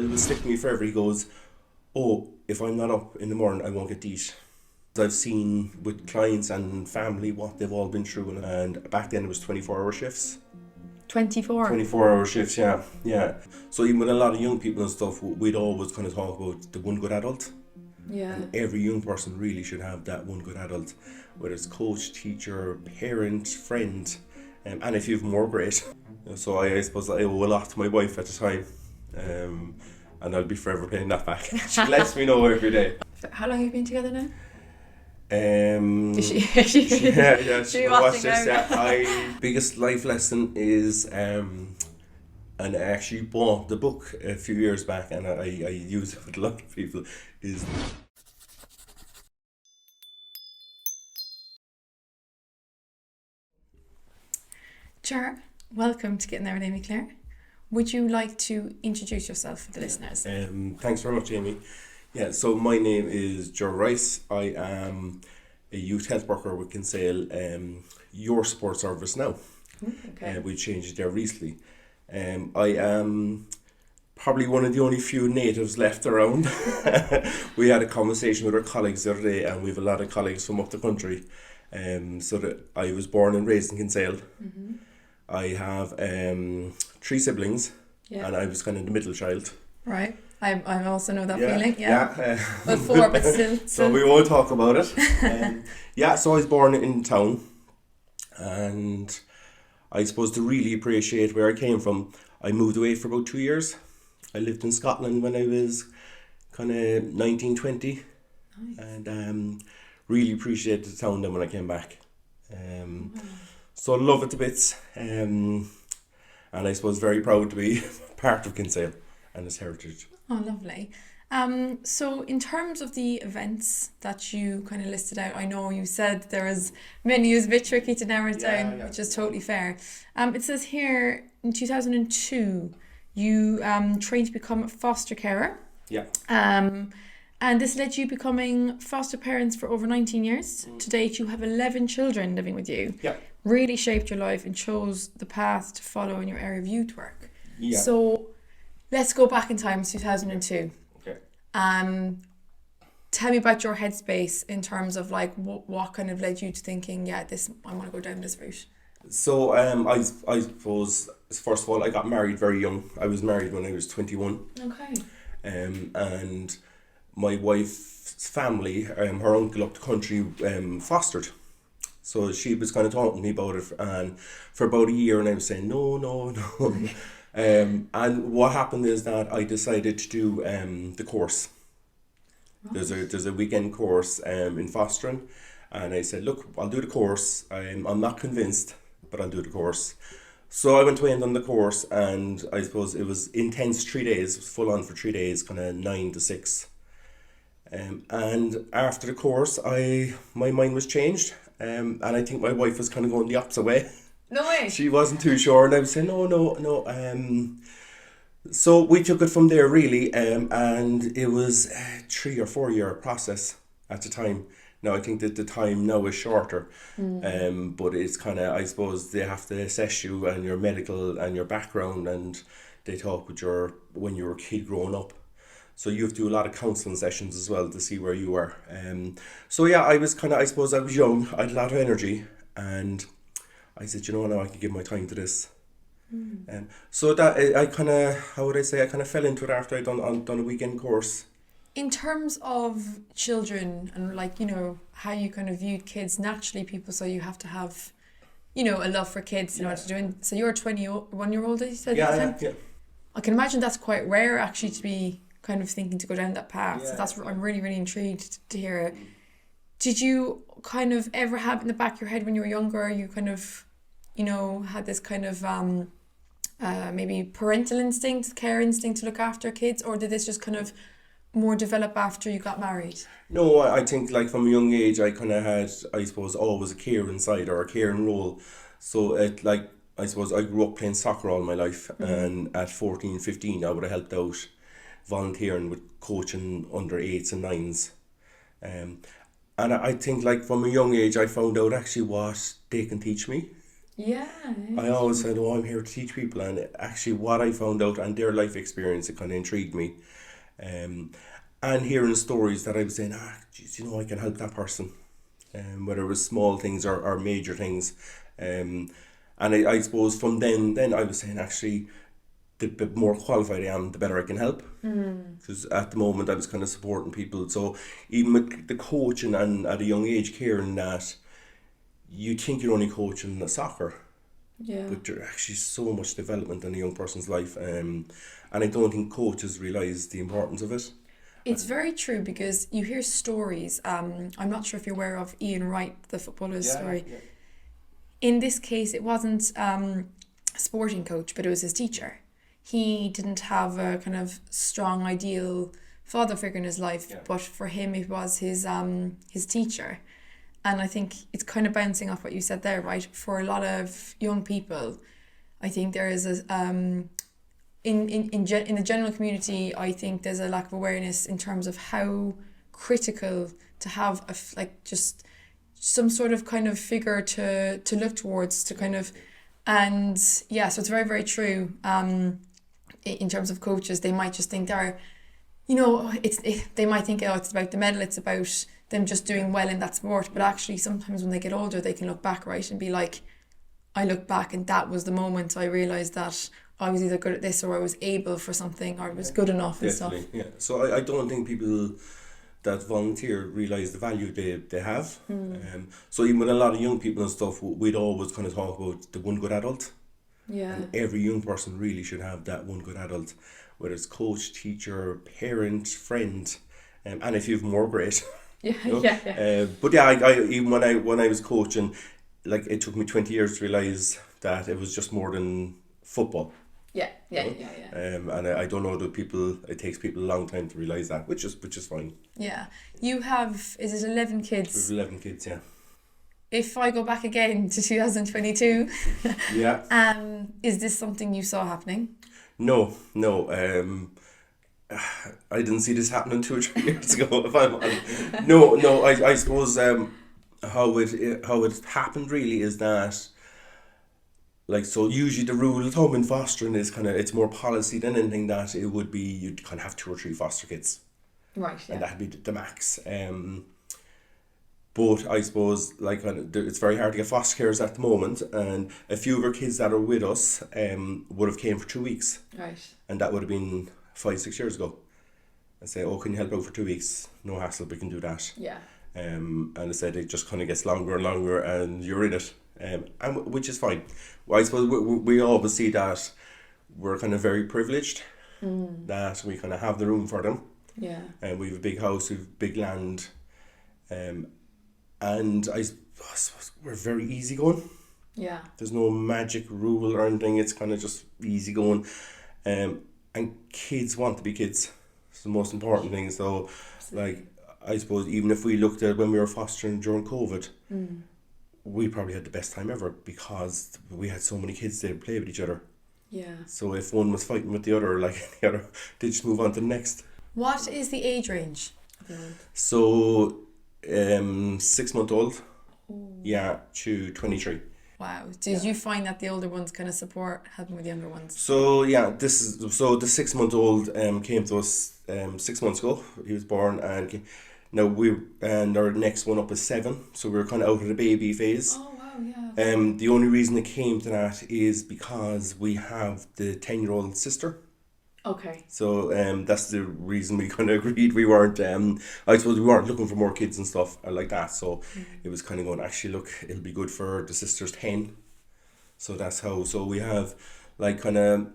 It will stick with me forever. He goes, oh, if I'm not up in the morning, I won't get to eat. I've seen with clients and family what they've all been through, and back then it was 24-hour shifts. 24? 24-hour shifts, yeah. So even with a lot of young people and stuff, we'd always kind of talk about the one good adult. Yeah. And every young person really should have that one good adult, whether it's coach, teacher, parent, friend, and if you've more, great. So I suppose I owe a lot to my wife at the time, and I'll be forever paying that back. She lets me know every day. How long have you been together now? Is she she watch this. Yeah. Biggest life lesson is, and I actually bought the book a few years back, and I use it with a lot of people, is Ger, welcome to Getting There with Amy Claire. Would you like to introduce yourself for the listeners? Thanks very much, Amy. Yeah, so my name is Ger Rice. I am a youth health worker with Kinsale, your support service now. Okay. We changed it there recently. I am probably one of the only few natives left around. We had a conversation with our colleagues the other day, and we have a lot of colleagues from up the country. So that I was born and raised in Kinsale. Mm-hmm. I have 3 siblings, and I was kind of the middle child. Right. I also know that feeling. Yeah. Well, 4, but still. So we won't talk about it. So I was born in town, and I suppose to really appreciate where I came from, I moved away for about 2 years. I lived in Scotland when I was kind of 19, 20. Nice. And really appreciated the town then when I came back. So I love it to bits. And I suppose very proud to be part of Kinsale and its heritage. Oh, lovely. So in terms of the events that you kind of listed out, I know you said there was many. It was a bit tricky to narrow it down, which is totally fair. It says here in 2002 you trained to become a foster carer. Yeah. And this led to you becoming foster parents for over 19 years. To date, you have 11 children living with you. Yeah. Really shaped your life and chose the path to follow in your area of youth work. Yeah. So let's go back in time, 2002. Okay. Tell me about your headspace in terms of like what kind of led you to thinking, I want to go down this route. So I suppose, first of all, I got married very young. I was married when I was 21. Okay. And my wife's family, her uncle up the country, fostered. So she was kind of talking to me about it, and for about a year, and I was saying no. And what happened is that I decided to do the course. Right. There's a weekend course in fostering, and I said, look, I'll do the course. I'm not convinced, but I'll do the course. So I went away and done the course, and I suppose it was intense 3 days. It was full on for 3 days, kind of 9 to 6. And after the course, my mind was changed, and I think my wife was kind of going the opposite way. No way. She wasn't too sure, and I was saying no. So we took it from there really, and it was a 3 or 4 year process at the time. Now I think that the time now is shorter, but it's kind of, I suppose they have to assess you and your medical and your background, and they talk with when you were a kid growing up. So you have to do a lot of counselling sessions as well to see where you are. I was kind of, I suppose I was young, I had a lot of energy, and I said, now I can give my time to this. So that I kind of, how would I say, I kind of fell into it after I'd done a weekend course. In terms of children and how you kind of viewed kids, naturally people say you have to have, a love for kids in order to do it. So you're a 21-year-old, you said? Yeah. I can imagine that's quite rare actually to be kind of thinking to go down that path. Yeah. So I'm really, really intrigued to hear it. Did you kind of ever have in the back of your head when you were younger, you kind of, had this kind of maybe parental instinct, care instinct to look after kids, or did this just kind of more develop after you got married? No, I think from a young age I kind of had, I suppose, always a care inside or a caring role. So I suppose I grew up playing soccer all my life, and at 14, 15 I would have helped out volunteering with coaching under 8s and 9s. And I think from a young age I found out actually what they can teach me. Yeah. I always said, oh, I'm here to teach people. And actually what I found out and their life experience, it kind of intrigued me. Um, and hearing stories that I was saying, geez, I can help that person. Whether it was small things or major things. And I suppose from then I was saying, actually, the bit more qualified I am, the better I can help. Because at the moment I was kind of supporting people. So even with the coaching and at a young age, caring that you think you're only coaching the soccer, Yeah. but there's actually so much development in a young person's life. And I don't think coaches realise the importance of it. It's very true because you hear stories. I'm not sure if you're aware of Ian Wright, the footballer's story. Yeah. In this case, it wasn't a sporting coach, but it was his teacher. He didn't have a kind of strong, ideal father figure in his life, but for him, it was his teacher. And I think it's kind of bouncing off what you said there, right? For a lot of young people, I think there is a in the general community, I think there's a lack of awareness in terms of how critical to have just some sort of kind of figure to look towards, to kind of, and yeah, so it's very, very true. In terms of coaches, they might just think they might think, oh, it's about the medal, it's about them just doing well in that sport, but actually sometimes when they get older, they can look back, right, and be like, I look back and that was the moment I realised that I was either good at this or I was able for something or I was good enough and stuff. Yeah. So I don't think people that volunteer realise the value they have. So even with a lot of young people and stuff, we'd always kind of talk about the one good adult. Yeah. And every young person really should have that one good adult, whether it's coach, teacher, parent, friend, and if you've more, great. Yeah, But yeah, I even when I was coaching, like it took me 20 years to realise that it was just more than football. Yeah. And I don't know that it takes people a long time to realise that, which is fine. Yeah. You have, is it 11 kids? We have 11 kids, yeah. If I go back again to 2022, yeah. Is this something you saw happening? No. I didn't see this happening 2 or 3 years ago. If I'm no, I suppose how it happened really is that, like, so usually the rule of thumb in fostering is it's more policy than anything, that it would be you'd kind of have 2 or 3 foster kids, right? Yeah. And that'd be the max. But I suppose it's very hard to get foster carers at the moment, and a few of our kids that are with us would have came for 2 weeks, right? And that would have been 5-6 years ago. I say, oh, can you help out for 2 weeks? No hassle, we can do that. Yeah. And I said it just kind of gets longer and longer, and you're in it, and which is fine. Well, I suppose we always see that we're kind of very privileged, that we kind of have the room for them. Yeah. And we have a big house, we have big land, and I suppose we're very easygoing. Yeah. There's no magic rule or anything. It's kind of just easygoing, and kids want to be kids. It's the most important thing. So, like, I suppose even if we looked at when we were fostering during COVID, we probably had the best time ever because we had so many kids that play with each other. Yeah. So if one was fighting with the other, the other, they just move on to the next. What is the age range? So, 6-month-old, to 23. Wow. Did you find that the older ones kind of helping with the younger ones? So the 6-month-old came to us 6 months ago. He was born, and now our next one up is 7. So we're kind of out of the baby phase. Oh wow, yeah. The only reason it came to that is because we have the 10-year-old sister. Okay. So that's the reason we kind of agreed. We weren't, I suppose we weren't looking for more kids and stuff like that. So it was kind of going, actually, look, it'll be good for the sister's 10. So that's how. So we have, like, kind of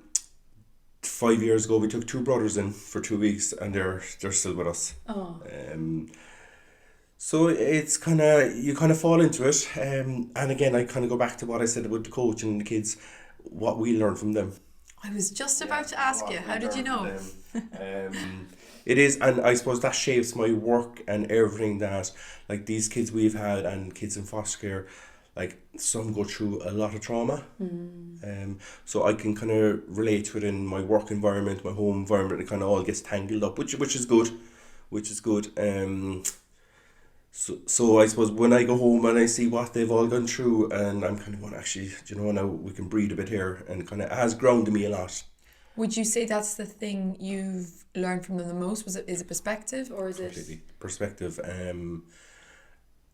5 years ago, we took 2 brothers in for 2 weeks, and they're still with us. Oh. So it's kind of, you kind of fall into it. And again, I kind of go back to what I said about the coach and the kids, what we learn from them. I was just about to ask you, how did you know? It is, and I suppose that shapes my work and everything, that, like, these kids we've had and kids in foster care, like, some go through a lot of trauma. So I can kind of relate to it in my work environment, my home environment. It kind of all gets tangled up, which is good. So I suppose when I go home and I see what they've all gone through, and I'm kind of going, actually, do you know, now we can breathe a bit here, and kind of has grounded me a lot. Would you say that's the thing you've learned from them the most? Is it perspective, or is Completely perspective.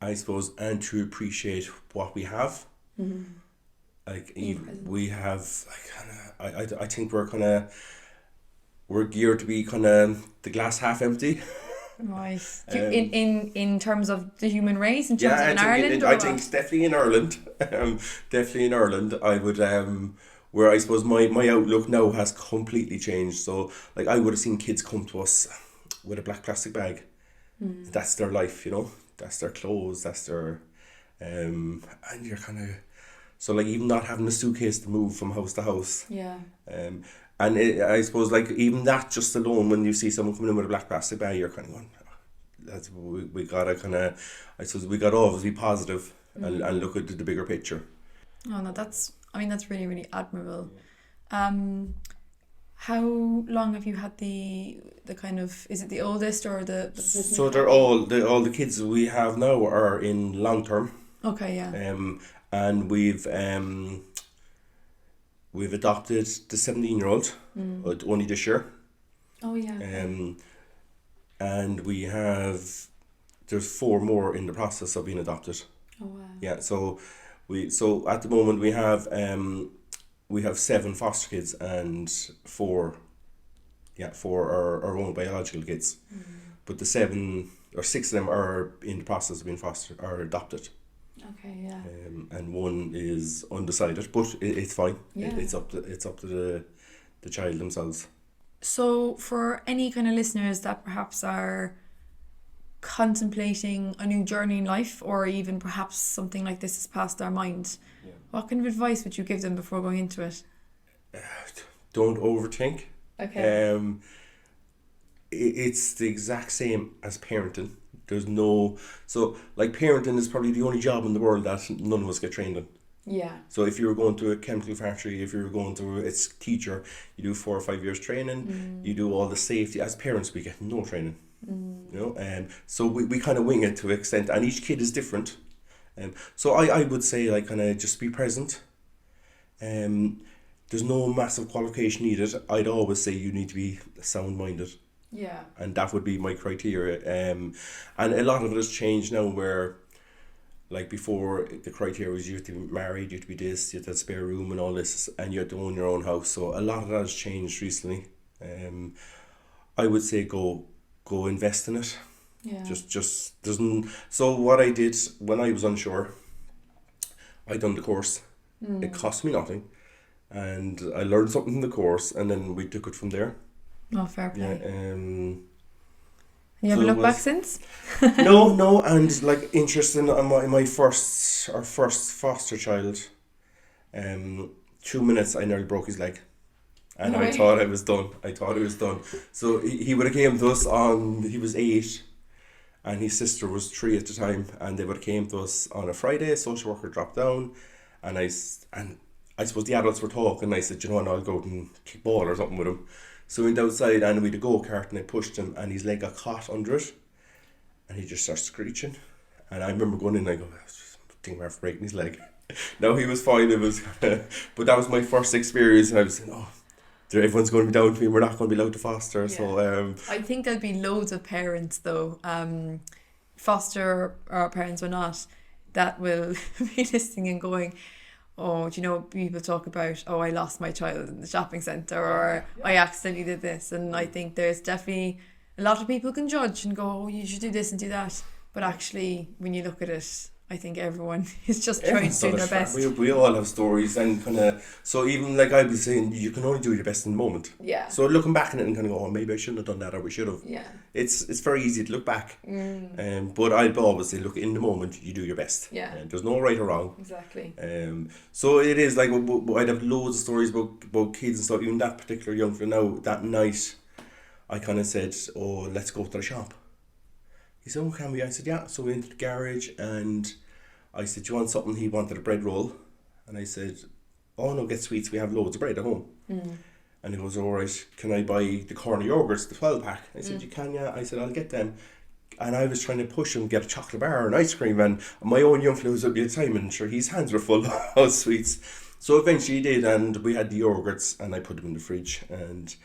I suppose, and to appreciate what we have. Like we have, like, I think we're geared to be kind of the glass half empty. Right. In terms of the human race, in terms of in Ireland? I think it's definitely in Ireland. Definitely in Ireland. I would, where I suppose my outlook now has completely changed. So, like, I would have seen kids come to us with a black plastic bag. That's their life, you know. That's their clothes. That's their, and you're kind of, so like even not having a suitcase to move from house to house. Yeah. And I suppose, like, even that just alone, when you see someone coming in with a black plastic bag, you're kind of going, that's, we gotta kind of, I suppose we gotta always be positive and look at the bigger picture. Oh no, that's really, really admirable. How long have you had the kind of, is it the oldest or the So they're all the kids we have now are in long term. Okay, yeah. And we've adopted the 17-year-old only this year. Oh yeah. And there's 4 more in the process of being adopted. Oh wow. Yeah, so at the moment we have 7 foster kids and 4 are our own biological kids. But the 6 of them are in the process of being adopted. Okay, yeah. And 1 is undecided, but it's fine. Yeah. It's up to the child themselves. So for any kind of listeners that perhaps are contemplating a new journey in life, or even perhaps something like this has passed their mind, what kind of advice would you give them before going into it? Don't overthink. Okay. It's the exact same as parenting. There's no, so like parenting is probably the only job in the world that none of us get trained in. Yeah. So if you were going to a chemical factory, if you were going to a teacher, you do 4 or 5 years training, you do all the safety. As parents, we get no training. You know, so we kind of wing it to an extent, and each kid is different. So I would say, like, kind of just be present. There's no massive qualification needed. I'd always say you need to be sound-minded. Yeah. And that would be my criteria. And a lot of it has changed now, where, like, before the criteria was you have to be married, you have to be this, you have to have a spare room and all this, and you have to own your own house. So a lot of that has changed recently. I would say go invest in it. Yeah. Just doesn't. So what I did when I was unsure, I done the course. It cost me nothing, and I learned something in the course, and then we took it from there. Oh, fair play. Yeah. You haven't looked back since? No, and like interesting. My first foster child, 2 minutes I nearly broke his leg, and I thought I was done. So he would have came to us he was 8, and his sister was 3 at the time, and they would have came to us on a Friday. Social worker dropped down, and I suppose the adults were talking, and I said, you know what, I'll go out and kick ball or something with him. So we went outside, and we had a go-kart, and I pushed him, and his leg got caught under it, and he just started screeching. And I remember going in, and I go, I think we're breaking his leg. No, he was fine. But that was my first experience, and I was saying, everyone's going to be down to me, we're not going to be allowed to foster. Yeah. So I think there'll be loads of parents, though, foster parents or not, that will be listening and going, oh, do you know, people talk about, oh, I lost my child in the shopping centre, or I accidentally did this. And I think there's definitely a lot of people can judge and go, oh, you should do this and do that. But actually, when you look at it, I think everyone is just trying to do their best. We all have stories, and kind of, so even like I'd be saying, you can only do your best in the moment. Yeah. So looking back on it and kind of go, oh, maybe I shouldn't have done that, or we should have. Yeah. It's very easy to look back. But I'd always say, look, in the moment, you do your best. Yeah. There's no right or wrong. Exactly. So it is like, I'd have loads of stories about kids and stuff. Even that particular young fella now, that night, I kind of said, oh, let's go to the shop. He said, oh, can we? I said, yeah. So we went to the garage, and I said, do you want something? He wanted a bread roll. And I said, oh, no, get sweets. We have loads of bread at home. And he goes, all right, can I buy the corner yogurts, the 12-pack? I said, you can, yeah. I said, I'll get them. And I was trying to push him get a chocolate bar and ice cream, and my own young fellow was up at the time, and sure his hands were full of sweets. So eventually he did, and we had the yogurts, and I put them in the fridge, and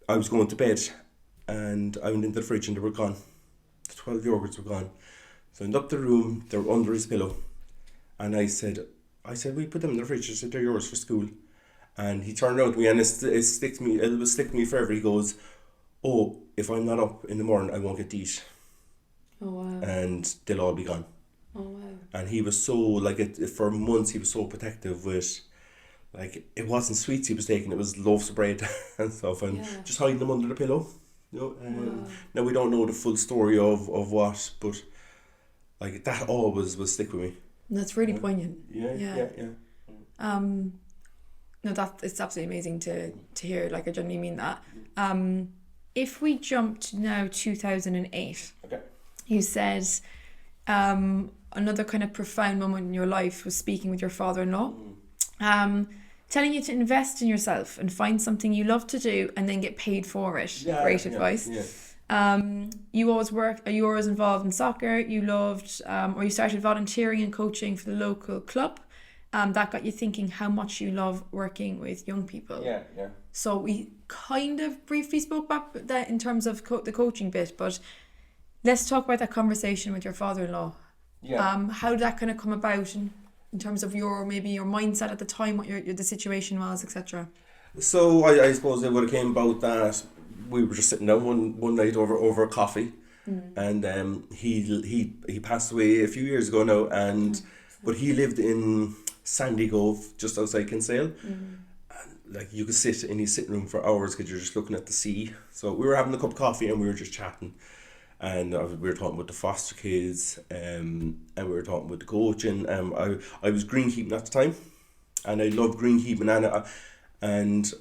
I was going to bed, and I went into the fridge and they were gone. The 12 yogurts were gone. So I went up the room, they were under his pillow, and I said, we put them in the fridge. I said, they're yours for school. And he turned around to me, and it was stick to me forever. He goes, oh, if I'm not up in the morning, I won't get to eat. Oh, wow. And they'll all be gone. Oh, wow. And he was so, like, for months, he was so protective with, like, it wasn't sweets he was taking, it was loaves of bread and stuff, and just hiding them under the pillow. You know, Wow. Now we don't know the full story of what, but, like, that always will stick with me. And that's really poignant. Yeah. No, it's absolutely amazing to hear. Like, I genuinely mean that. If we jump to now 2008, Okay. you said another kind of profound moment in your life was speaking with your father-in-law, telling you to invest in yourself and find something you love to do and then get paid for it. Great advice. Yeah. You always involved in soccer. You loved, or you started volunteering and coaching for the local club. That got you thinking how much you love working with young people. Yeah. So we kind of briefly spoke about that in terms of the coaching bit, but let's talk about that conversation with your father-in-law. Yeah. How did that kind of come about in terms of your mindset at the time, what the situation was, etc. So I suppose it would have came about that we were just sitting down one night over coffee, and he passed away a few years ago now, but he lived in Sandy Cove, just outside Kinsale. And like you could sit in his sitting room for hours because you're just looking at the sea. So we were having a cup of coffee and we were just chatting, and we were talking about the foster kids, and we were talking about the coaching. I was greenkeeping at the time, and I loved greenkeeping, and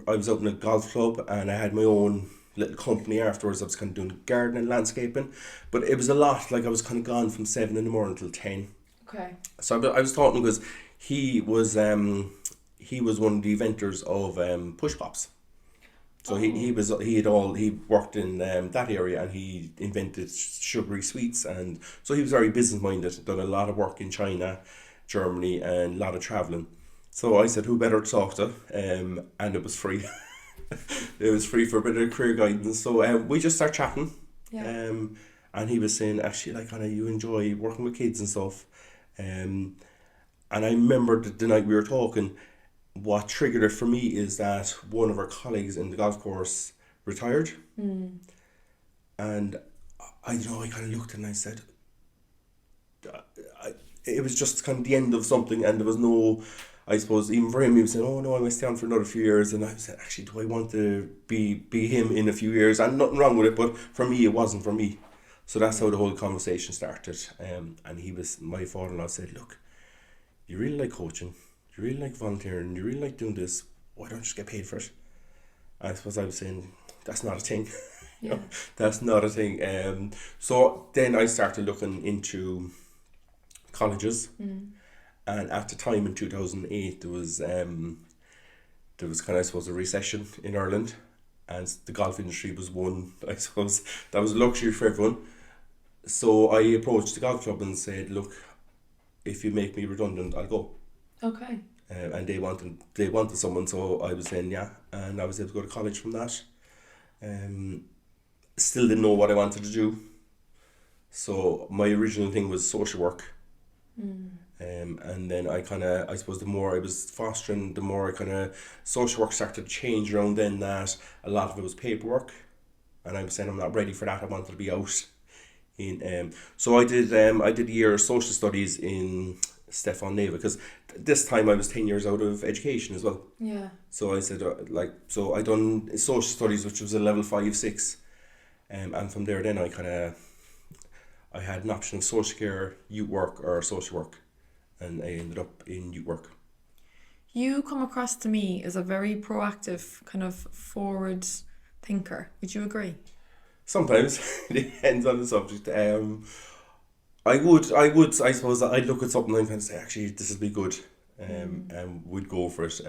I was out in a golf club, and I had my own little company afterwards. I was kind of doing gardening, landscaping, but it was a lot. Like I was kind of gone from 7 in the morning till 10. Okay. So I was talking because he was one of the inventors of push pops. So he worked in that area, and he invented sugary sweets, and so he was very business minded. Done a lot of work in China, Germany, and a lot of traveling. So I said, who better to talk to? And it was free. It was free for a bit of career guidance. So we just started chatting. Yeah. And he was saying, actually, like, Anna, you enjoy working with kids and stuff. And I remember the night we were talking, what triggered it for me is that one of our colleagues in the golf course retired. And I kind of looked and I said, it was just kind of the end of something, and there was no, I suppose, even for him, he was saying, oh no, I might stay on for another few years. And I said, actually, do I want to be him in a few years? And nothing wrong with it, but for me, it wasn't for me. So that's how the whole conversation started. And my father-in-law said, look, you really like coaching, you really like volunteering, you really like doing this, why don't you just get paid for it? And I suppose I was saying, that's not a thing. Yeah. That's not a thing. So then I started looking into colleges. And at the time in 2008, there was kind of, I suppose, a recession in Ireland, and the golf industry was one, I suppose, that was a luxury for everyone. So I approached the golf club and said, look, if you make me redundant, I'll go. Okay. And they wanted someone, so I was saying yeah, and I was able to go to college from that. Still didn't know what I wanted to do. So my original thing was social work. And then I suppose the more I was fostering, the more social work started to change around then, that a lot of it was paperwork. And I was saying I'm not ready for that, I wanted to be out. So I did a year of social studies in Stefan Neva, because this time I was 10 years out of education as well. Yeah. So I said, so I done social studies, which was a level 5-6. And from there then I had an option of social care, youth work, or social work, and I ended up in youth work. You come across to me as a very proactive, kind of forward thinker. Would you agree? Sometimes it depends on the subject. I suppose I'd look at something and kind of say, actually, this would be good, and would go for it.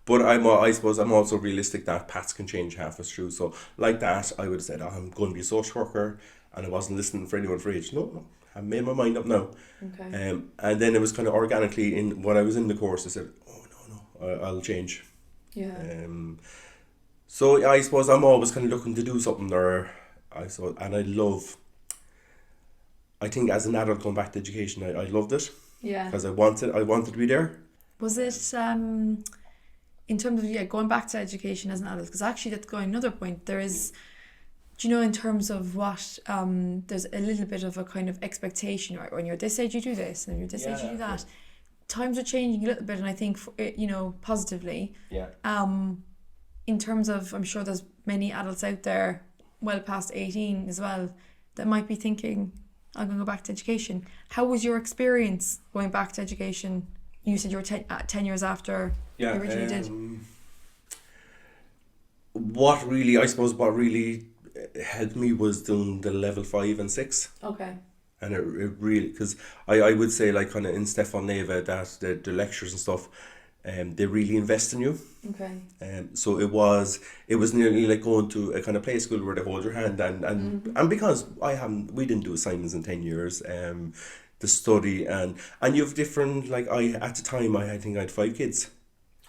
But I suppose I'm also realistic that paths can change halfway through. So like that, I would have said, I'm going to be a social worker, and I wasn't listening for anyone for age. No, I made my mind up now. Okay. And then it was kind of organically, in when I was in the course, I said, oh, no, I'll change. Yeah. So I suppose I'm always kind of looking to do something there. I think as an adult going back to education, I loved it. Yeah. Because I wanted to be there. Was it in terms of going back to education as an adult? Because actually, that's going another point. There is, do you know, in terms of what there's a little bit of a kind of expectation, right? When you're this age, you do this, and you're this age, you do that. Times are changing a little bit, and I think positively. Yeah. In terms of, I'm sure there's many adults out there, well past 18 as well, that might be thinking, I'm going to go back to education. How was your experience going back to education? You said you were 10 years after you originally did. What really helped me was doing the level 5 and 6. Okay. And it really, because I would say, like, kind of in Stefan Neva, that the lectures and stuff, they really invest in you. Okay. So it was nearly like going to a kind of play school where they hold your hand, and because we didn't do assignments in 10 years, the study and you have different, like, at the time I think I had 5 kids.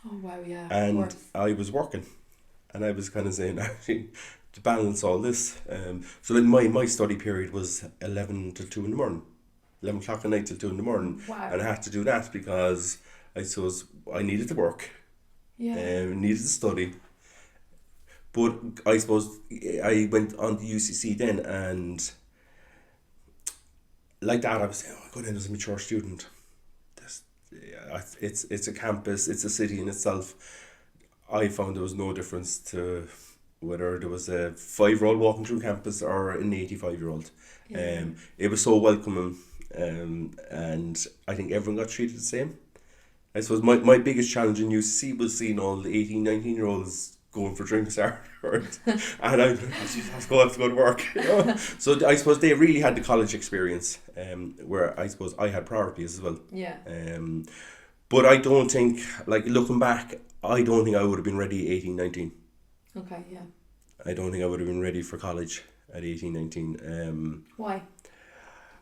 Oh wow, yeah. And I was working, and I was kind of saying, actually, to balance all this, so like my study period was 11 till 2 in the morning, 11 o'clock at night till 2 in the morning. Wow. And I had to do that because I suppose I needed to work. Yeah. Needed to study. But I suppose I went on to UCC then, and like that I was saying, I go in as a mature student. It's a campus, it's a city in itself. I found there was no difference to whether there was a 5-year-old walking through campus or an 85-year-old. Yeah. It was so welcoming, and I think everyone got treated the same. I suppose my biggest challenge in UCC was seeing all the 18, 19-year-olds going for drinks afterwards. And I have to go to work. So I suppose they really had the college experience, where I suppose I had priorities as well. Yeah. But I don't think, like, looking back, I don't think I would have been ready 18, 19. Okay, yeah. I don't think I would have been ready for college at 18, 19. Why?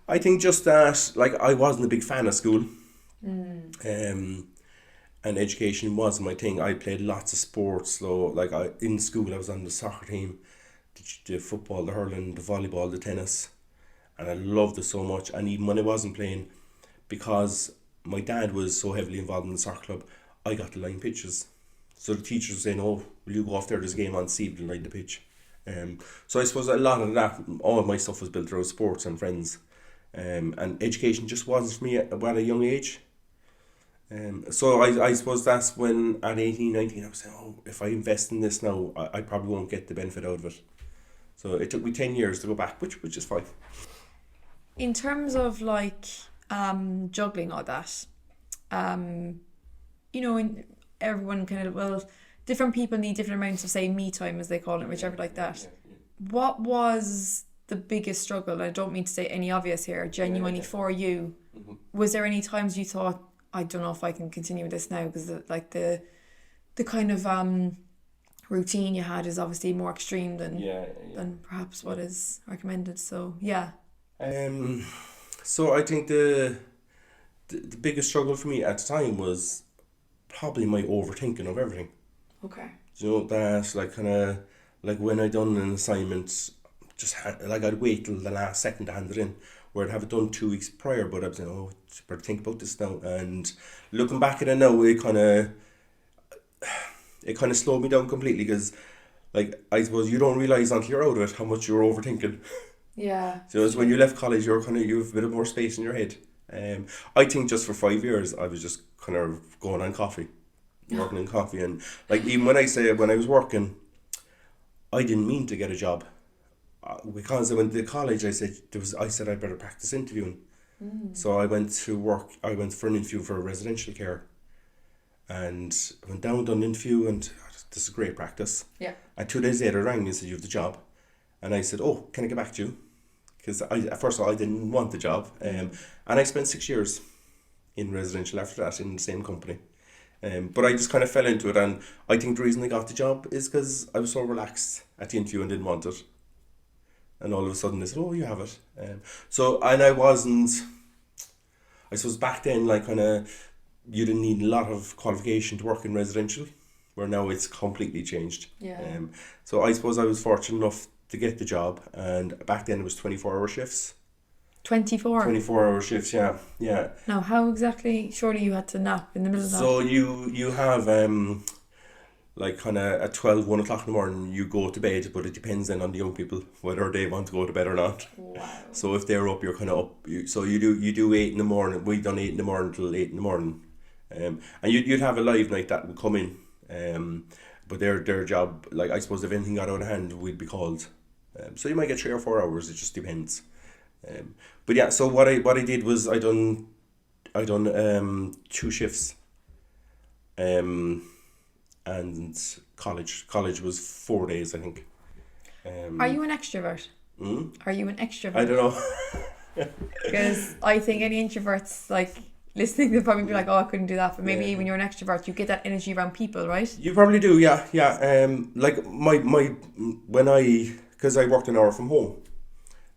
I think just that, like, I wasn't a big fan of school. And education wasn't my thing. I played lots of sports, so like in school I was on the soccer team, the football, the hurling, the volleyball, the tennis, and I loved it so much. And even when I wasn't playing, because my dad was so heavily involved in the soccer club, I got to line pitches. So the teachers were saying, "Oh, will you go off there? There's a game on, see if you line the pitch." So I suppose a lot of that, all of my stuff was built around sports and friends, and education just wasn't for me at a young age. So I suppose that's when at 18, 19 I was saying, oh, if I invest in this now, I probably won't get the benefit out of it. So it took me 10 years to go back, which is fine. In terms of like juggling all that, everyone kind of, different people need different amounts of, say, me time, as they call it, whichever, like that. What was the biggest struggle? I don't mean to say any obvious here, genuinely for you. Mm-hmm. Was there any times you thought, I don't know if I can continue with this now, because the kind of routine you had is obviously more extreme than perhaps what is recommended. So yeah. So I think the biggest struggle for me at the time was probably my overthinking of everything. Okay. You know, that like kind of like when I done an assignment, I'd wait till the last second to hand it in, where I'd have it done 2 weeks prior, but I was saying, oh, better think about this now. And looking back at it now, it kind of slowed me down completely, because, like, I suppose you don't realise until you're out of it how much you're overthinking. Yeah. So it's when you left college, you have a bit of more space in your head. I think just for 5 years, I was just kind of going on coffee, working on coffee, and like even when I was working, I didn't mean to get a job. Because I went to college, I said I'd better practice interviewing. So I went to work. I went for an interview for residential care, and I went down, done an interview, and this is great practice. Yeah. And 2 days later, rang me and said, "You have the job," and I said, "Oh, can I get back to you?" Because first of all, I didn't want the job, and I spent 6 years in residential after that in the same company. But I just kind of fell into it, and I think the reason I got the job is because I was so relaxed at the interview and didn't want it. and all of a sudden they said, oh, you have it. And I wasn't, I suppose back then, like kind of, you didn't need a lot of qualification to work in residential, where now it's completely changed. Yeah. So I suppose I was fortunate enough to get the job, and back then it was 24-hour shifts. 24? 24-hour shifts, yeah. Now, how exactly? Surely you had to nap in the middle of that. So you have like kind of at 1 o'clock in the morning you go to bed, but it depends then on the young people whether they want to go to bed or not. Wow. So if they're up, you're kind of up. So you do 8 in the morning. We done 8 in the morning till 8 in the morning, and you'd have a live night that would come in. But their job, like I suppose if anything got out of hand, we'd be called. So you might get 3 or 4 hours. It just depends. But yeah, so what I did was I done 2 shifts. And college was 4 days, I think. Are you an extrovert? Are you an extrovert? I don't know. Because I think any introverts, like, listening, they'll probably be like, oh, I couldn't do that. But maybe when you're an extrovert, you get that energy around people, right? You probably do, yeah. Like because I worked an hour from home,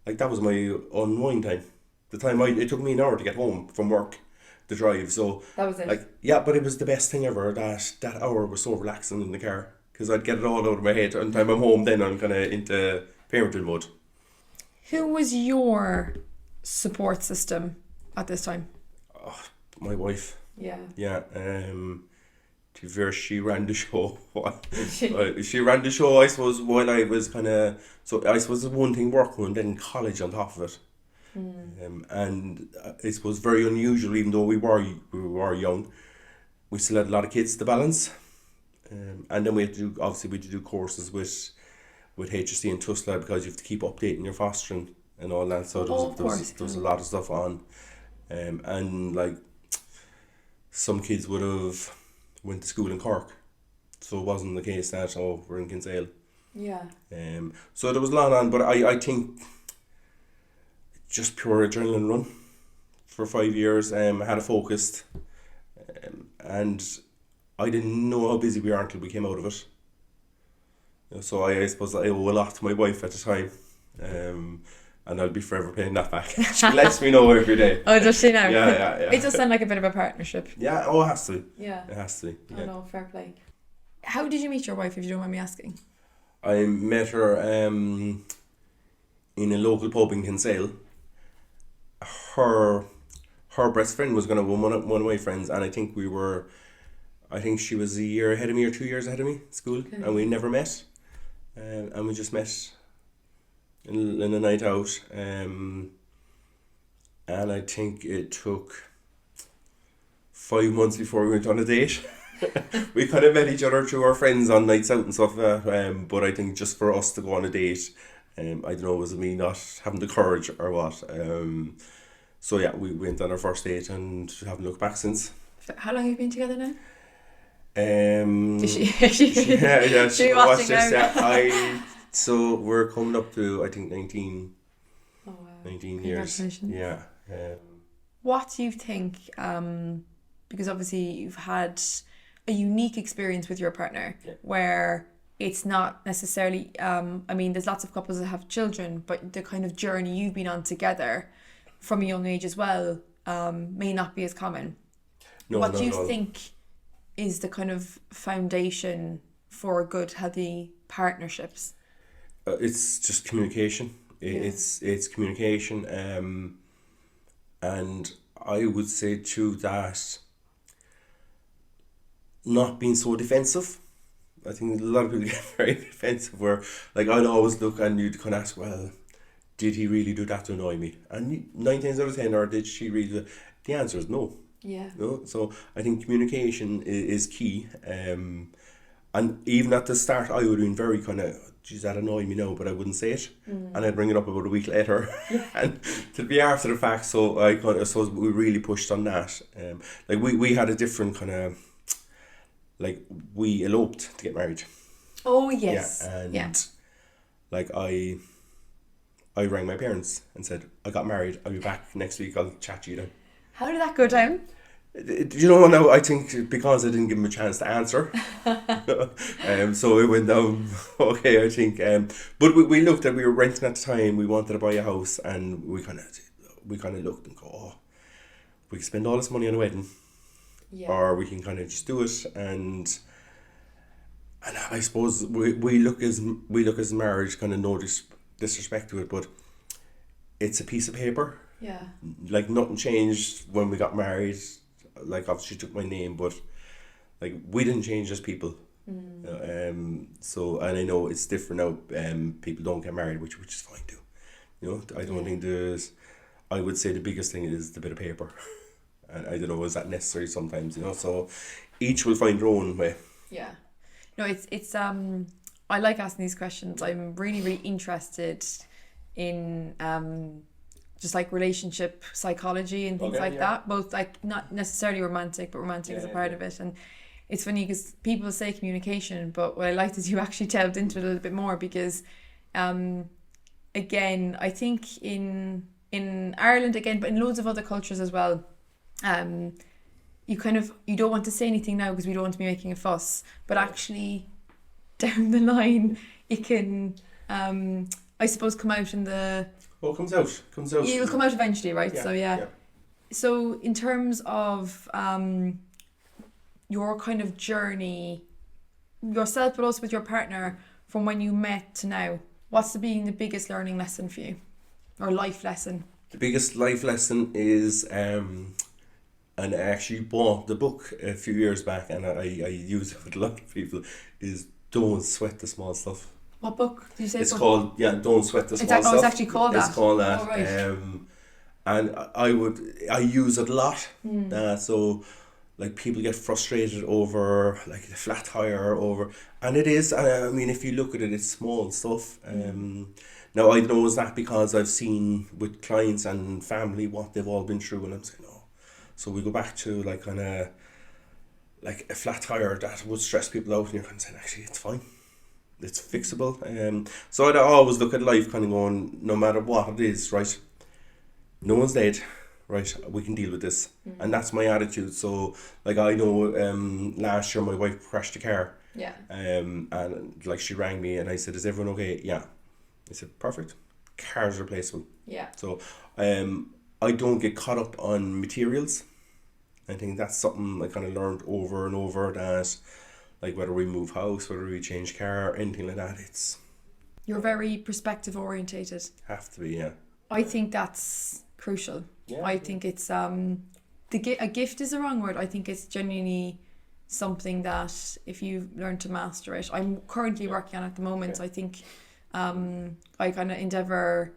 like that was my unwind time. It took me an hour to get home from work, the drive. So that was it. Like, yeah, but it was the best thing ever. That hour was so relaxing in the car, because I'd get it all out of my head. And time I'm home, then I'm kind of into parenting mode. Who was your support system at this time? Oh, my wife. Yeah. Yeah. To be fair, she ran the show. She ran the show, I suppose, while I was kind of. So I suppose there's one thing working and then college on top of it. And it was very unusual, even though we were young. We still had a lot of kids to balance. And then we had to do courses with HSC and TUSLA, because you have to keep updating your fostering and all that. So there was a lot of stuff on. And like some kids would have went to school in Cork, so it wasn't the case that we're in Kinsale. Yeah. So there was a lot on, but I think just pure adrenaline run for 5 years. I had it focused, and I didn't know how busy we were until we came out of it. So I suppose I owe a lot to my wife at the time, and I'll be forever paying that back. She lets me know every day. Oh, does she now? Yeah. It does sound like a bit of a partnership. Yeah, it has to. Yeah. It has to. Yeah. I know, fair play. How did you meet your wife, if you don't mind me asking? I met her in a local pub in Kinsale. Her best friend was gonna one of my friends, and I think she was a year ahead of me or 2 years ahead of me at school, okay. And we never met, and we just met in a night out, and I think it took 5 months before we went on a date. We kind of met each other through our friends on nights out and stuff, but I think just for us to go on a date, I don't know, was it me not having the courage or what? So yeah, we went on our first date and haven't looked back since. How long have you been together now? Is she watching now? Yeah, so we're coming up to, I think, 19. Oh wow. 19 years. Yeah. What do you think? Because obviously you've had a unique experience with your partner, where it's not necessarily. I mean, there's lots of couples that have children, but the kind of journey you've been on together from a young age as well may not be as common. No, what do you think is the kind of foundation for good, healthy partnerships? It's just communication. It's communication, and I would say too that not being so defensive. I think a lot of people get very defensive, where like I'd always look and you'd kind of ask, well, did he really do that to annoy me? And 9 times out of 10, or did she really? The answer is no. Yeah. No. So I think communication is key. And even at the start, I would have been very kind of, geez, that annoyed me now, but I wouldn't say it. And I'd bring it up about a week later. And to be after the fact, so I suppose we really pushed on that. Like we had a different kind of, like we eloped to get married. Oh yes. Yeah, and like I rang my parents and said, I got married, I'll be back next week, I'll chat to you then. How did that go down? You know, now I think because I didn't give him a chance to answer, so it went down. Okay, I think. But we looked at, we were renting at the time. We wanted to buy a house, and we kind of looked and go, oh, we can spend all this money on a wedding, or we can kind of just do it. And I suppose we look as marriage, kind of no disrespect to it, but it's a piece of paper. Yeah. Like nothing changed when we got married. Like obviously she took my name, but like we didn't change as people. So, and I know it's different now. People don't get married, which is fine too. You know, I don't think there's. I would say the biggest thing is the bit of paper, and I don't know, is that necessary sometimes? You know, so each will find their own way. Yeah. No, it's I like asking these questions. I'm really interested in just like relationship psychology and things like that. Both like not necessarily romantic, but romantic is a part of it. And it's funny because people say communication, but what I liked is you actually delved into it a little bit more because, again, I think in Ireland again, but in loads of other cultures as well, you don't want to say anything now because we don't want to be making a fuss, but actually down the line it can I suppose come out in the comes out it'll come out eventually, right? So yeah. So in terms of your kind of journey yourself but also with your partner from when you met to now, what's been the biggest learning lesson for you or life lesson? The biggest life lesson is and I actually bought the book a few years back, and I use it with a lot of people, is Don't Sweat the Small Stuff. What book did you say? It's called, Don't Sweat the Small Stuff. It's actually called that? It's called that. Oh, right. And I use it a lot. So, like, people get frustrated over, like, the flat tire, and it is, I mean, if you look at it, it's small stuff. Now, I know is that because I've seen with clients and family what they've all been through, and I'm saying, oh. So we go back to like kind of like a flat tire that would stress people out, and you're kind of saying, actually, it's fine, it's fixable. So I'd always look at life kind of going, no matter what it is, right? No one's dead, right? We can deal with this, and that's my attitude. So like I know, last year my wife crashed a car. Yeah. And like she rang me, and I said, "Is everyone okay?" Yeah. I said, "Perfect. Car's replaceable." Yeah. So, I don't get caught up on materials. I think that's something I kind of learned over and over, that like whether we move house, whether we change car, anything like that, it's... You're very perspective orientated. Have to be, yeah. I think that's crucial. Yeah. I think it's a gift is the wrong word. I think it's genuinely something that if you learn to master it, I'm currently working on at the moment. Yeah. I think I kind of endeavour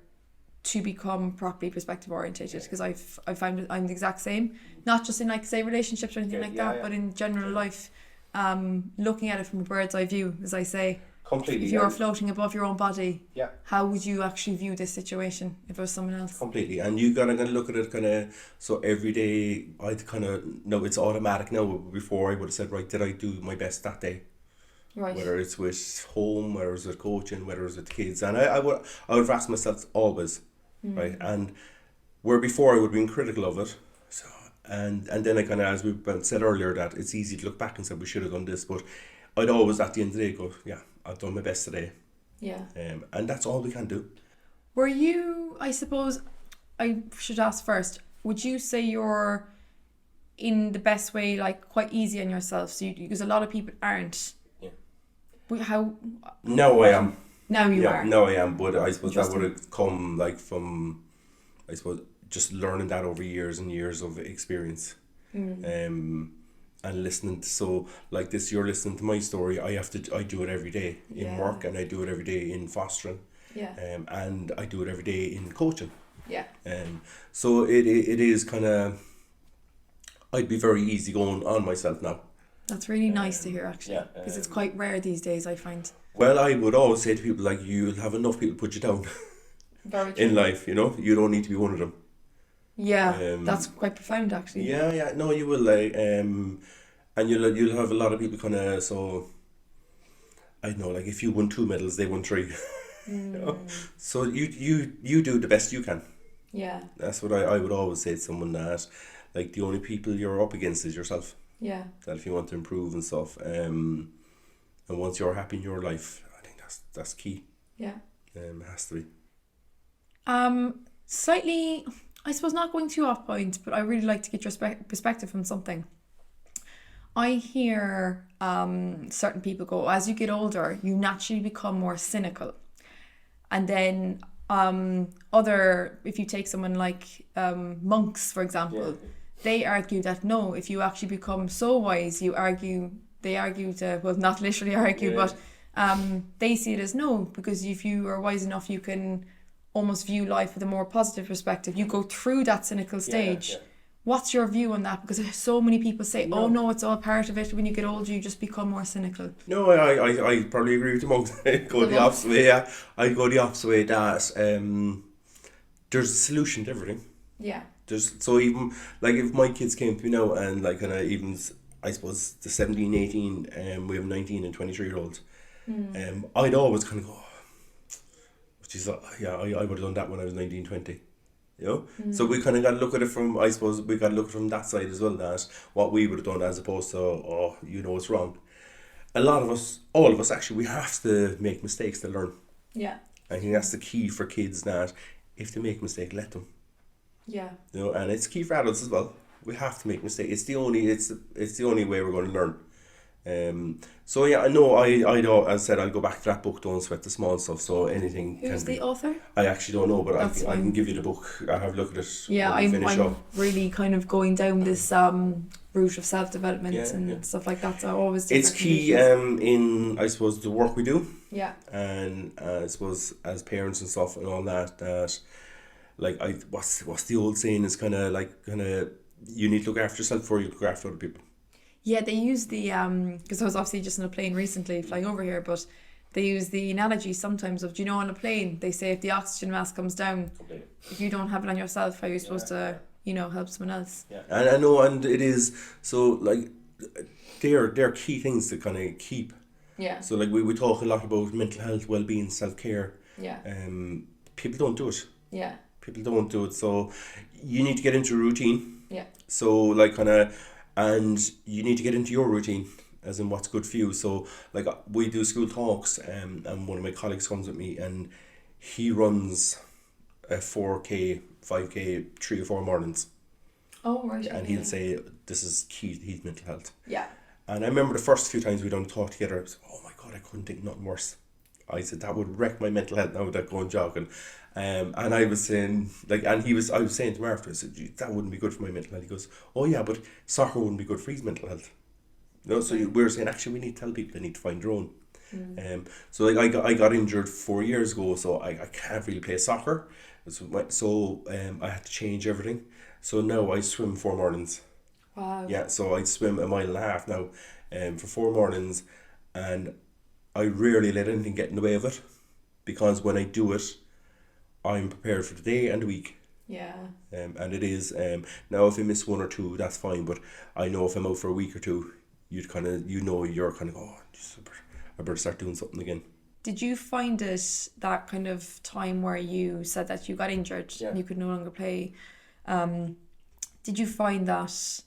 to become properly perspective orientated, because I've found it, I'm the exact same, not just in like say relationships or anything like that, but in general life, looking at it from a bird's eye view, as I say. Completely. If you were floating above your own body, yeah, how would you actually view this situation if it was someone else? Completely. And you gotta look at it kind of, so every day I'd kind of know it's automatic now. Before I would have said, right, did I do my best that day? Right. Whether it's with home, whether it's with coaching, whether it's with kids, and I would have asked myself always, right? And where before I would have been critical of it, so and then I kind of, as we said earlier, that it's easy to look back and say we should have done this, but I'd always at the end of the day go, yeah, I've done my best today. Yeah. And that's all we can do. Were you, I suppose, I should ask first, would you say you're in the best way, like quite easy on yourself? So because a lot of people aren't. How? No, I am. Now you are. No, I am. But I suppose that would have come like from, I suppose, just learning that over years and years of experience, and listening. So like this, you're listening to my story. I do it every day in work, and I do it every day in fostering. Yeah. And I do it every day in coaching. Yeah. So it is kind of. I'd be very easy going on myself now. That's really nice to hear, actually, because it's quite rare these days, I find. Well, I would always say to people, like, you'll have enough people put you down in life, you know? You don't need to be one of them. Yeah, that's quite profound, actually. Yeah, no, you will, like, and you'll have a lot of people kind of, so, I know, like, if you won 2 medals, they won 3. You know? So you do the best you can. Yeah. That's what I would always say to someone, that, like the only people you're up against is yourself. Yeah. That if you want to improve and stuff, and once you're happy in your life, I think that's key. Yeah. It has to be. Slightly, I suppose not going too off point, but I really like to get your perspective on something. I hear certain people go, as you get older, you naturally become more cynical. And then if you take someone like monks, for example, they argue that no, if you actually become so wise, not literally argue, but they see it as no, because if you are wise enough, you can almost view life with a more positive perspective. You go through that cynical stage. Yeah. What's your view on that? Because so many people say, oh no, it's all part of it. When you get older, you just become more cynical. No, I probably agree with the monks. I go the opposite way. Yeah. I go the opposite way, that there's a solution to everything. Yeah. So even like if my kids came to me now and like even I suppose the 17, 18, we have 19 and 23 year olds, I'd always kind of go, I would have done that when I was 19, 20. You know, so we kind of got to look at it from, I suppose we got to look from that side as well, that what we would have done as opposed to it's wrong. All of us actually, we have to make mistakes to learn. Yeah. I think that's the key for kids, that if they make a mistake, let them. Yeah. You know, and it's key for adults as well. We have to make mistakes. It's the only way we're going to learn. So yeah, I know. As I said, I'll go back to that book, Don't Sweat the Small Stuff. So anything. Who's the author? I actually don't know, but I can give you the book. I have a look at it. Yeah, I'm really kind of going down this route of self-development and stuff like that. So I always do. It's key in, I suppose, the work we do. Yeah. And I suppose as parents and stuff and all that like what's the old saying is kind of you need to look after yourself before you look after other people. Yeah, they use the because I was obviously just on a plane recently flying over here, but they use the analogy sometimes of, on a plane they say if the oxygen mask comes down, if you don't have it on yourself, how are you supposed to help someone else? Yeah, and I know, and it is so like they're key things to kind of keep. Yeah. So like we talk a lot about mental health, well-being, self-care. Yeah. People don't do it. Yeah. People don't do it, so you need to get into a routine. Yeah. So like and you need to get into your routine, as in what's good for you. So like we do school talks, and one of my colleagues comes with me, and he runs a 4K, 5K, 3 or 4 mornings. Oh, right. And he'll say this is key to his mental health. Yeah. And I remember the first few times we done talk together, I was, oh my God, I couldn't think nothing worse. I said that would wreck my mental health now, that going jogging. And I was saying, I was saying to him after, I said, that wouldn't be good for my mental health. He goes, oh yeah, but soccer wouldn't be good for his mental health. So we were saying, actually, we need to tell people they need to find their own. So I got injured 4 years ago, so I can't really play soccer. So I had to change everything. So now I swim 4 mornings. Wow. Yeah, so I swim 1.5 miles now for 4 mornings, and I rarely let anything get in the way of it, because when I do it, I'm prepared for the day and the week. Yeah. And it is now if I miss 1 or 2, that's fine, but I know if I'm out for a week or 2, you're kind of I better start doing something again. Did you find it that kind of time where you said that you got injured and you could no longer play? Did you find that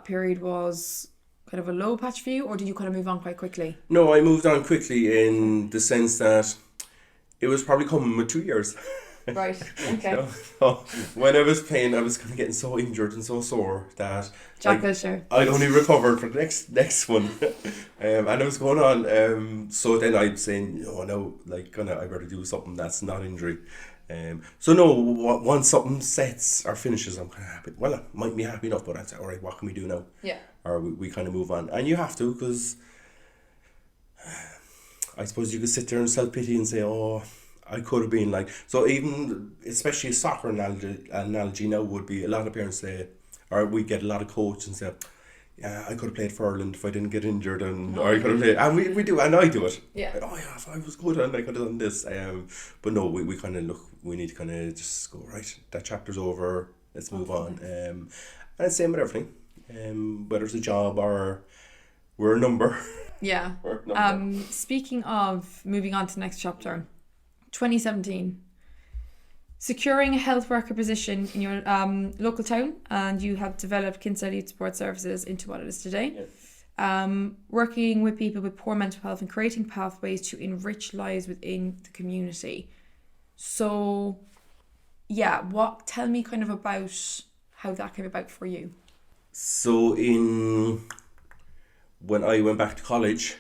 period was kind of a low patch for you, or did you kind of move on quite quickly? No, I moved on quickly in the sense that it was probably coming with 2 years. Right, okay. So when I was playing, I was kind of getting so injured and so sore that I'd only recovered for the next one. And it was going on. So then I'd saying, I better do something that's not injury. So no, once something sets or finishes, I'm kind of happy. Well, I might be happy enough, but I'd say, all right, what can we do now? Yeah. Or we kind of move on. And you have to, because I suppose you could sit there and self-pity and say, oh, I could have been like... So even, especially a soccer analogy now would be, a lot of parents say, or we get a lot of coaches and say, yeah, I could have played for Ireland if I didn't get injured, or I could have played... And we do, and I do it. Yeah. Oh yeah, if I was good and I could have done this. But no, we kind of look, we need to kind of just go, right, that chapter's over, let's move on. And it's the same with everything. Whether it's a job or we're a number. Yeah. Speaking of moving on to the next chapter, 2017, securing a health worker position in your local town, and you have developed Kinsale Youth Support Services into what it is today. Working with people with poor mental health and creating pathways to enrich lives within the community. So, yeah, tell me kind of about how that came about for you. So when I went back to college,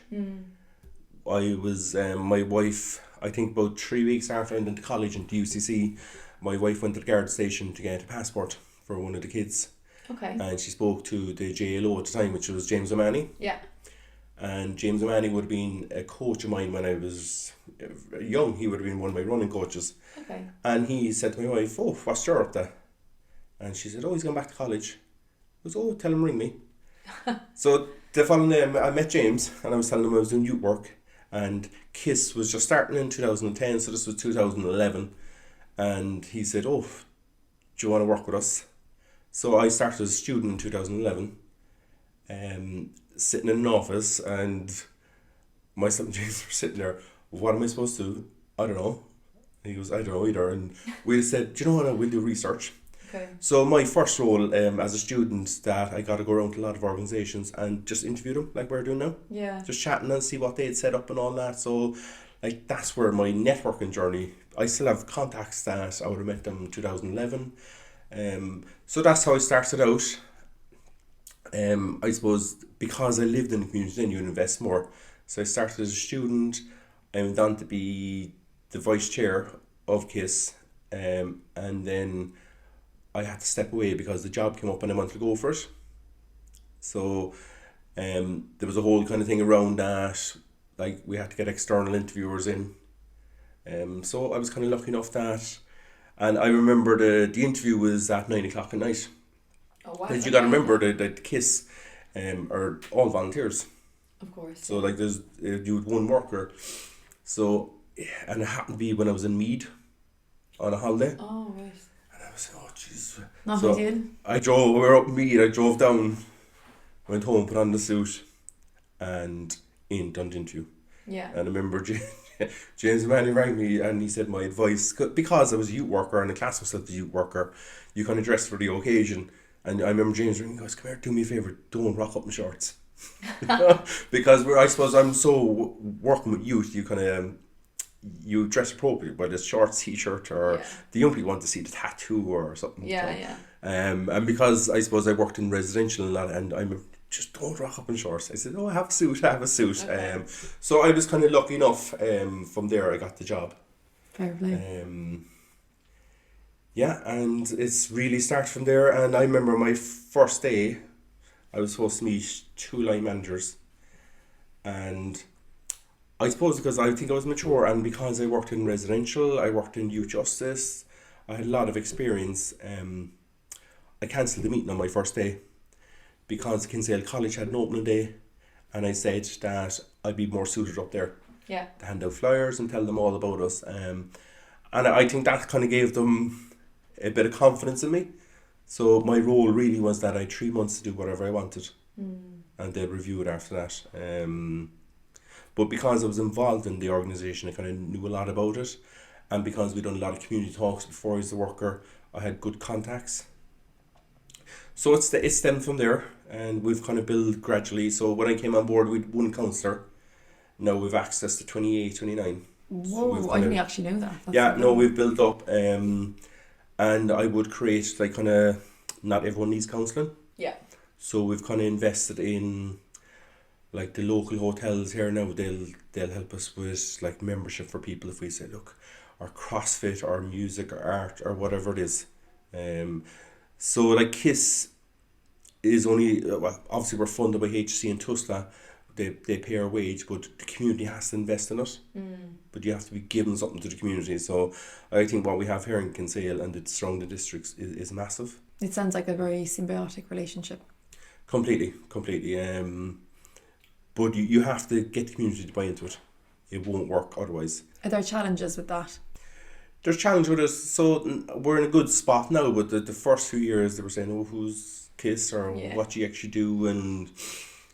I was, my wife, I think about 3 weeks after I went into college into UCC, my wife went to the guard station to get a passport for one of the kids. Okay. And she spoke to the JLO at the time, which was James O'Mahony. Yeah. And James O'Mahony would have been a coach of mine when I was young. He would have been one of my running coaches. Okay. And he said to my wife, "Oh, what's your up there?" And she said, "Oh, he's gone back to college." I was, "Oh, tell him ring me." So the following day I met James and I was telling him I was doing youth work, and KISS was just starting in 2010, so this was 2011. And he said, "Oh, do you want to work with us?" So I started as a student in 2011, sitting in an office, and myself and James were sitting there. What am I supposed to do? I don't know. And he goes, "I don't know either." And we said, "Do you know what? We'll do research." Okay. So my first role as a student, that I got to go around to a lot of organisations and just interview them like we're doing now. Yeah. Just chatting and see what they had set up and all that. So like that's where my networking journey, I still have contacts that I would have met them in 2011. So that's how I started out. I suppose because I lived in the community, then you invest more. So I started as a student. I went on to be the vice chair of KISS, and then I had to step away because the job came up and I wanted to go for it. So there was a whole kind of thing around that, like we had to get external interviewers in. So I was kind of lucky enough that, and I remember the interview was at 9 o'clock at night. Oh wow. Because you got to remember that KISS are all volunteers. Of course. So like there's you had one worker. So, and it happened to be when I was in Meath on a holiday. Oh right. And I was like, oh jeez. Not So ideal. we were up in Meath, I drove down, went home, put on the suit, and done the interview. Yeah. And I remember James Manning rang me and he said my advice, because I was a youth worker and I classed myself as a youth worker, you kind of dress for the occasion. And I remember James ringing, goes, "Come here, do me a favour, don't rock up in shorts." Because I suppose I'm so working with youth, you kind of you dress appropriately, whether it's shorts, t-shirt, or the young people want to see the tattoo or something. Yeah. And because I suppose I worked in residential and that, and I'm just don't rock up in shorts. I said, "Oh, I have a suit." Okay. So I was kind of lucky enough. From there, I got the job. Fair play. Yeah, and it's really started from there. And I remember my first day, I was supposed to meet 2 line managers, and I suppose because I think I was mature, and because I worked in residential, I worked in youth justice, I had a lot of experience. I cancelled the meeting on my first day because Kinsale College had an opening day, and I said that I'd be more suited up there to hand out flyers and tell them all about us. And I think that kind of gave them a bit of confidence in me. So my role really was that I had 3 months to do whatever I wanted, and they'd review it after that. But because I was involved in the organisation, I kind of knew a lot about it, and because we'd done a lot of community talks before I was a worker, I had good contacts. So it's stemmed from there, and we've kind of built gradually. So when I came on board, we'd 1 counsellor. Now we've access to 28, 29. Whoa, So I didn't actually know that. we've built up, and I would create like kind of, not everyone needs counselling. Yeah. So we've kind of invested in like the local hotels here now. They'll help us with like membership for people if we say, look, or CrossFit or music or art or whatever it is. So like KISS is only, well, obviously we're funded by HC and TUSLA. They pay our wage, but the community has to invest in it. But you have to be given something to the community. So I think what we have here in Kinsale and the surrounding districts is massive. It sounds like a very symbiotic relationship. Completely. But you have to get the community to buy into it. It won't work otherwise. Are there challenges with that? There's challenge with us. So we're in a good spot now, but the first few years they were saying, "Oh, who's KISS?" or "What do you actually do?" And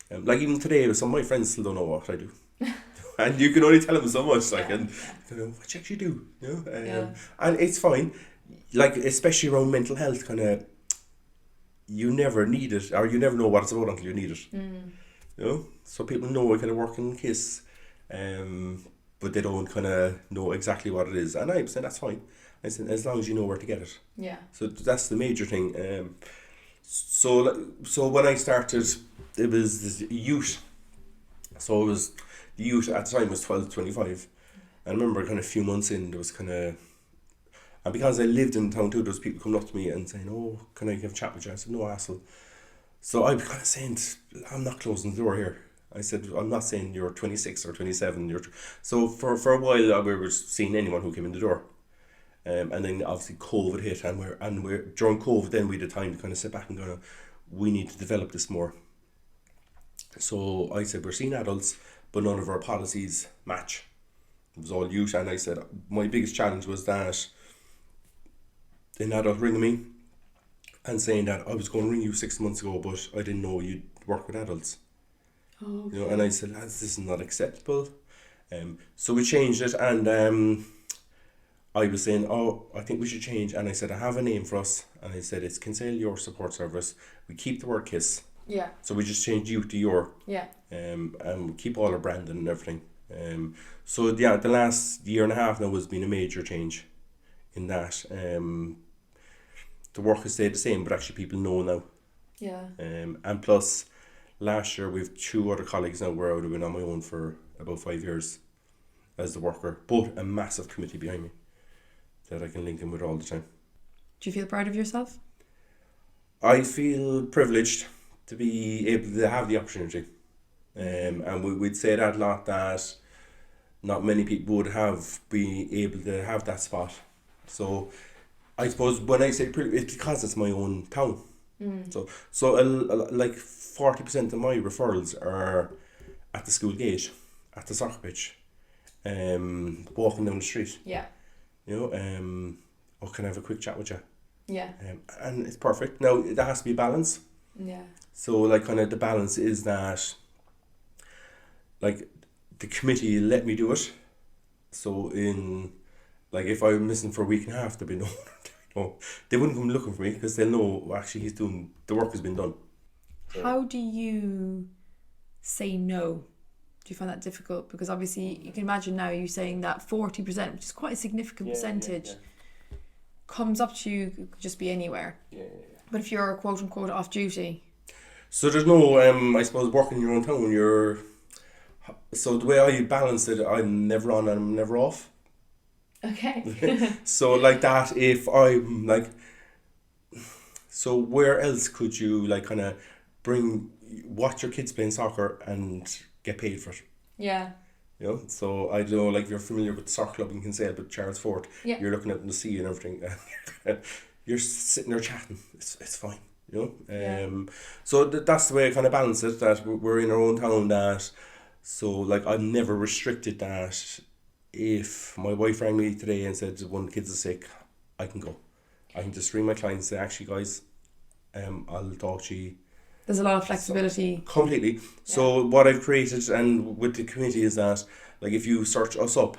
like even today, some of my friends still don't know what I do. And you can only tell them so much, like, and you know, "What you actually do?" You know, and it's fine. like especially around mental health, kind of, you never need it, or you never know what it's about until you need it. You know, so people know I kind of work in KISS, but they don't kind of know exactly what it is, and I said that's fine. I said as long as you know where to get it. Yeah. So that's the major thing. So when I started, it was this youth. So it was the youth at the time was 12 to 25. I remember kind of a few months in, there was kind of, and because I lived in town too, there was people coming up to me and saying, "Oh, can I have a chat with you?" I said, "No hassle." So I was kind of saying, "I'm not closing the door here." I said, "I'm not saying you're 26 or 27. So for a while, we were seeing anyone who came in the door. And then obviously COVID hit, and we're during COVID, then we had time to kind of sit back and go, we need to develop this more. So I said, we're seeing adults, but none of our policies match. It was all youth, and I said my biggest challenge was that an adult ringing me and saying that I was going to ring you 6 months ago, but I didn't know you'd work with adults. Oh, okay. You know, and I said, lads, this is not acceptable. So we changed it, and I was saying, "Oh, I think we should change." And I said, "I have a name for us." And I said, "It's Kinsale Your Support Service." We keep the word KISS. Yeah. So we just changed you to your. Yeah. And we keep all our branding and everything. So yeah, the last year and a half now has been a major change in that. The work has stayed the same, but actually people know now. Yeah. And plus, last year we've 2 other colleagues now where I would have been on my own for about 5 years as the worker, but a massive committee behind me that I can link in with all the time. Do you feel proud of yourself? I feel privileged to be able to have the opportunity. And we'd say that a lot, that not many people would be able to have that spot. So I suppose when I say privilege, it's because it's my own town. So like 40% of my referrals are at the school gate, at the soccer pitch, walking down the street. Yeah. You know, or can I have a quick chat with you? Yeah. And it's perfect. Now, there has to be balance. Yeah. So, like, kind of the balance is that, like, the committee let me do it. So, if I'm missing for a week and a half, there'll be no, they wouldn't come looking for me because they'll know, actually, the work has been done. So, how do you say no? Do you find that difficult? Because obviously you can imagine now you saying that 40%, which is quite a significant percentage, comes up to you, could just be anywhere. But if you're quote unquote off duty. So there's no, I suppose, working in your own town, so the way I balance it, I'm never on and I'm never off. Okay. So like that, if I'm like, so where else could you like kind of watch your kids playing soccer and get paid for it? Yeah. You know, so I don't know, like, if you're familiar with the soccer club in Kinsale, but Charles Fort, Yeah. you're looking at the sea and everything, you're sitting there chatting, it's fine, you know. So that's the way I kind of balance it, that we're in our own town, that, so like I'm never restricted that if my wife rang me today and said one of the kids is sick, I can go. I can just ring my clients and say, actually guys, I'll talk to you. There's a lot of flexibility. So, completely. So what I've created and with the committee is that, like, if you search us up,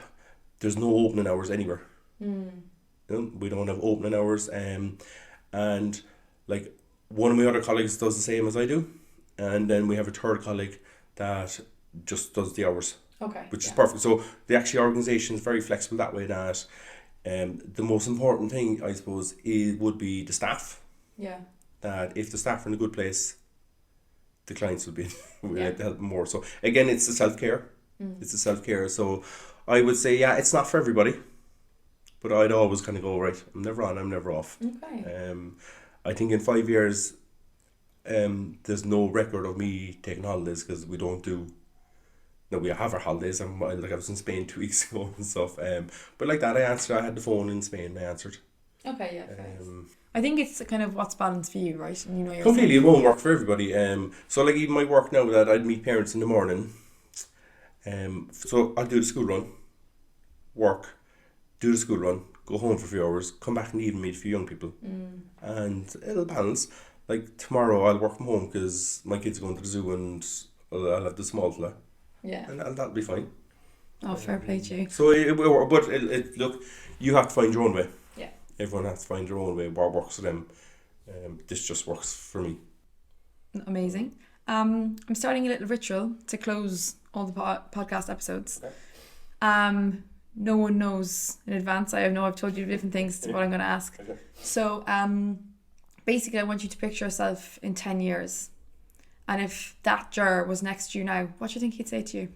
there's no opening hours anywhere. You know, we don't have opening hours. And like one of my other colleagues does the same as I do, and then we have a third colleague that just does the hours. Okay. Which is perfect. So the actual organisation is very flexible that way, that the most important thing, I suppose, would be the staff. Yeah. That if the staff are in a good place, the clients will be help them more. So again, it's the self-care. It's the self-care. So I would say, it's not for everybody, but I'd always kind of go, right, I'm never on, I'm never off. Okay. I think in 5 years, there's no record of me taking holidays, because we don't do. No, we have our holidays. I was in Spain 2 weeks ago and stuff. But like that, I had the phone in Spain. I answered. Okay, yeah. I think it's kind of what's balanced for you, right? And you know yourself. Completely, it won't work for everybody. So like even my work now, that I'd meet parents in the morning. So I'll do the school run, work, do the school run, go home for a few hours, come back in the evening, meet a few young people, and it'll balance. Like tomorrow, I'll work from home because my kids are going to the zoo, and I'll have the small fella. Yeah. And that'll be fine. Oh, fair play to you. So, look, you have to find your own way. Yeah. everyone has to find their own way, what works for them. This just works for me. Amazing. I'm starting a little ritual to close all the podcast episodes. Okay. No one knows in advance. I've told you different things to what I'm going to ask. Okay. So basically I want you to picture yourself in 10 years. And if that Ger was next to you now, what do you think he'd say to you?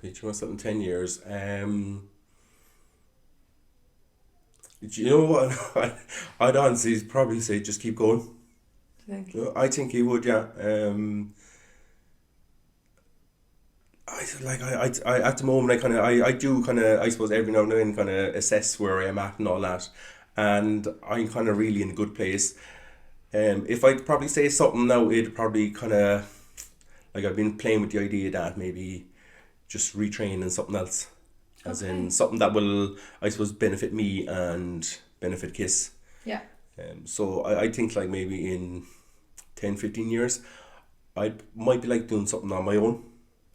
Picture myself in 10 years. Do you know what? I'd honestly probably say just keep going. Do you think? I think he would, yeah. I at the moment I do kind of, I suppose every now and then kind of assess where I am at and all that, and I'm kind of really in a good place. If I'd probably say something now, it'd probably kind of, like, I've been playing with the idea that maybe just retrain in something else, as in something that will, I suppose, benefit me and benefit Kiss. Yeah. So I think like maybe in 10-15 years I might be like doing something on my own.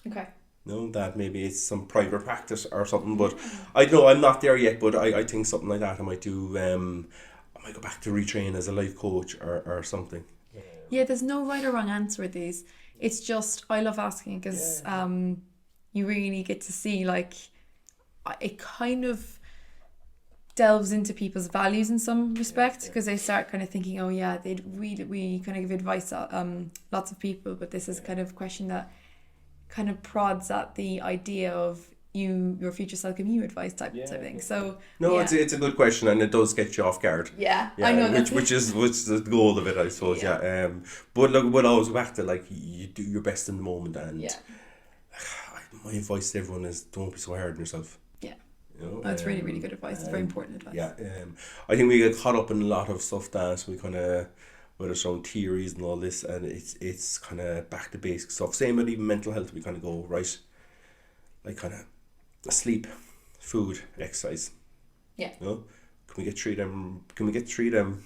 Okay. That maybe it's some private practice or something, but I know I'm not there yet, but I think something like that I might do. I might go back to retrain as a life coach or something. Yeah, there's no right or wrong answer with these. It's just, I love asking because you really get to see, like, it kind of delves into people's values in some respect, because they start kind of thinking, oh yeah, we kind of give advice lots of people, but this is kind of a question that kind of prods at the idea of your future self giving you advice type thing. So it's a good question, and it does get you off guard. I know which is the goal of it, I suppose. But look, we'll always go back to, like, you do your best in the moment, and my advice to everyone is don't be so hard on yourself. That's really, really good advice. It's very important advice. I think we get caught up in a lot of stuff that we kind of, whether it's around theories and all this, and it's kind of back to basic stuff. Same with even mental health. We kind of go, right, like, kind of sleep, food, exercise. Yeah. Can we get three of them?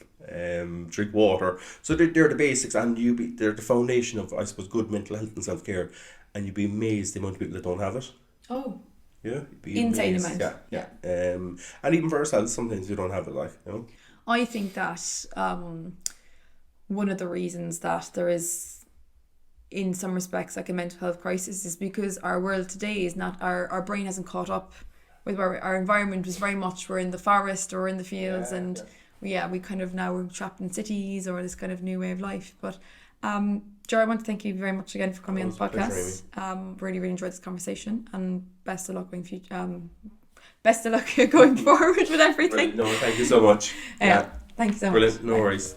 Drink water. So they're the basics, and they're the foundation of, I suppose, good mental health and self care. And you'd be amazed the amount of people that don't have it. Oh. Yeah, insane amount. Yeah. And even for ourselves, sometimes we don't have it, like, I think that one of the reasons that there is, in some respects, like a mental health crisis is because our world today is not, our brain hasn't caught up with where our environment was very much, we're in the forest or in the fields, and we kind of now we're trapped in cities or this kind of new way of life. But Ger, I want to thank you very much again for coming on the podcast. Really, really enjoyed this conversation, and best of luck going going forward with everything. Brilliant. No, thank you so much. Thank you so much. Brilliant. No worries.